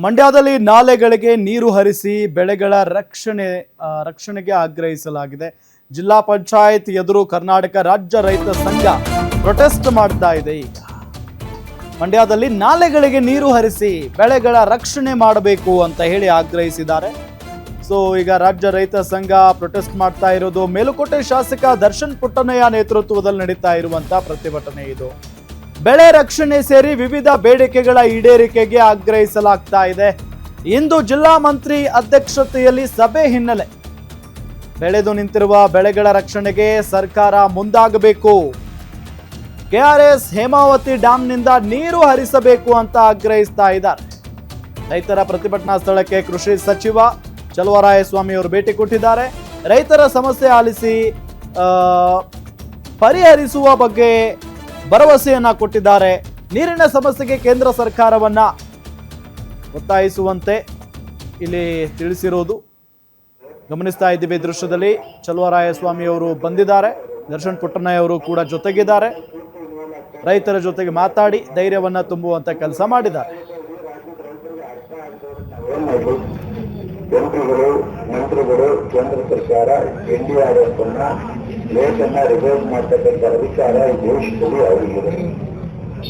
ಮಂಡ್ಯದಲ್ಲಿ ನಾಲೆಗಳಿಗೆ ನೀರು ಹರಿಸಿ ಬೆಳೆಗಳ ರಕ್ಷಣೆಗೆ ಆಗ್ರಹಿಸಲಾಗಿದೆ. ಜಿಲ್ಲಾ ಪಂಚಾಯತ್ ಎದುರು ಕರ್ನಾಟಕ ರಾಜ್ಯ ರೈತ ಸಂಘ ಪ್ರೊಟೆಸ್ಟ್ ಮಾಡ್ತಾ ಇದೆ. ಈಗ ಮಂಡ್ಯದಲ್ಲಿ ನಾಲೆಗಳಿಗೆ ನೀರು ಹರಿಸಿ ಬೆಳೆಗಳ ರಕ್ಷಣೆ ಮಾಡಬೇಕು ಅಂತ ಹೇಳಿ ಆಗ್ರಹಿಸಿದ್ದಾರೆ. ಈಗ ರಾಜ್ಯ ರೈತ ಸಂಘ ಪ್ರೊಟೆಸ್ಟ್ ಮಾಡ್ತಾ ಇರೋದು ಮೇಲುಕೋಟೆ ಶಾಸಕ ದರ್ಶನ್ ಪುಟ್ಟಣ್ಣಯ್ಯ ನೇತೃತ್ವದಲ್ಲಿ ನಡೀತಾ ಇರುವಂತಹ ಪ್ರತಿಭಟನೆ ಇದು. ಬೆಳೆ ರಕ್ಷಣೆ ಸೇರಿ ವಿವಿಧ ಬೇಡಿಕೆಗಳ ಈಡೇರಿಕೆಗೆ ಆಗ್ರಹಿಸಲಾಗ್ತಾ ಇದೆ. ಇಂದು ಜಿಲ್ಲಾ ಮಂತ್ರಿ ಅಧ್ಯಕ್ಷತೆಯಲ್ಲಿ ಸಭೆ ಹಿನ್ನೆಲೆ ಬೆಳೆದು ನಿಂತಿರುವ ಬೆಳೆಗಳ ರಕ್ಷಣೆಗೆ ಸರ್ಕಾರ ಮುಂದಾಗಬೇಕು. ಕೆಆರ್ಎಸ್ ಹೇಮಾವತಿ ಡ್ಯಾಂನಿಂದ ನೀರು ಹರಿಸಬೇಕು ಅಂತ ಆಗ್ರಹಿಸ್ತಾ ಇದ್ದಾರೆ. ರೈತರ ಪ್ರತಿಭಟನಾ ಸ್ಥಳಕ್ಕೆ ಕೃಷಿ ಸಚಿವ ಚಲುವರಾಯಸ್ವಾಮಿ ಅವರು ಭೇಟಿ ಕೊಟ್ಟಿದ್ದಾರೆ. ರೈತರ ಸಮಸ್ಯೆ ಆಲಿಸಿ ಪರಿಹರಿಸುವ ಬಗ್ಗೆ ಭರವಸೆಯನ್ನ ಕೊಟ್ಟಿದ್ದಾರೆ. ನೀರಿನ ಸಮಸ್ಯೆಗೆ ಕೇಂದ್ರ ಸರ್ಕಾರವನ್ನ ಒತ್ತಾಯಿಸುವಂತೆ ಇಲ್ಲಿ ತಿಳಿಸಿರುವುದು ಗಮನಿಸ್ತಾ ಇದ್ದೀವಿ. ದೃಶ್ಯದಲ್ಲಿ ಚಲುವರಾಯಸ್ವಾಮಿ ಅವರು ಬಂದಿದ್ದಾರೆ, ದರ್ಶನ್ ಪುಟ್ಟಣ್ಣಯ್ಯ ಅವರು ಕೂಡ ಜೊತೆಗಿದ್ದಾರೆ. ರೈತರ ಜೊತೆಗೆ ಮಾತಾಡಿ ಧೈರ್ಯವನ್ನ ತುಂಬುವಂತ ಕೆಲಸ ಮಾಡಿದ್ದಾರೆ. ಮಂತ್ರಿಗಳು ಕೇಂದ್ರ ಸರ್ಕಾರ NDRF ಲೇಟನ್ನ ರಿವೈಸ್ ಮಾಡ್ತಕ್ಕಂಥ ಅಧಿಕಾರ ಈ ದೇಶದಲ್ಲಿ ಅವರಿಗಿದೆ.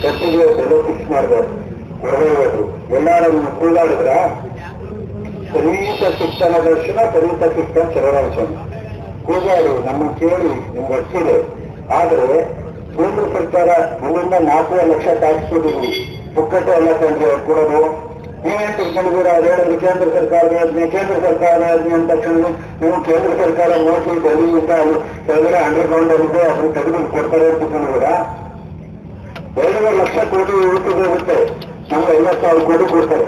ಕಟ್ಟಿಗೆ ಬೆಲೆ ಫಿಕ್ಸ್ ಮಾಡಿದ್ರು, ಹೊರಗಡೆ ಎಲ್ಲರೂ ಕೂಗಾಡಿದ್ರ ಕನಿಷ್ಠ ಶಿಕ್ಷಣ ದರ್ಶನ ಕನಿಷ್ಠ ಶಿಕ್ಷಣ ಚಲರಾಯಿಸೋಣ ಕೂಗಾಡಿ ನಮ್ಮ ಕೇಳಿ ನಿಮ್ಗೆ ಹಚ್ಚಿದೆ. ಆದರೆ ಕೇಂದ್ರ ಸರ್ಕಾರ ನಮ್ಮಿಂದ 4 ಲಕ್ಷ ಟ್ಯಾಕ್ಸ್ ಕೊಟ್ಟಿದ್ವಿ, ಪುಕ್ಕಟ್ಟೆ ಎಲ್ಲ ತಂದ್ರೆ ಕೊಡೋದು. ನೀವೇನು ತಿಳ್ಕೊಂಡಿದ್ದೀರಾ? ಹೇಳಿದ್ರು ಕೇಂದ್ರ ಸರ್ಕಾರದ ಯೋಜನೆ ಅಂತ ತಕ್ಷಣ ನೀವು ಕೇಂದ್ರ ಸರ್ಕಾರ ಮೋಸ್ಟ್ಲಿ ಕೆಳಗಡೆ ಅಂಡರ್ಗ್ರೌಂಡ್ ಆಗಿದೆ, ಅದನ್ನು ತೆಗೆದು ಕೊಡ್ತಾರೆ ಅಂತ ತಿಳ್ಕೊಂಡಿದ್ದೀರಾ? 2.5 ಲಕ್ಷ ಕೋಟಿ ಉಳಿದು ಹೋಗುತ್ತೆ, ನಮ್ಗೆ 50,000 ಕೋಟಿ ಕೊಡ್ತಾರೆ.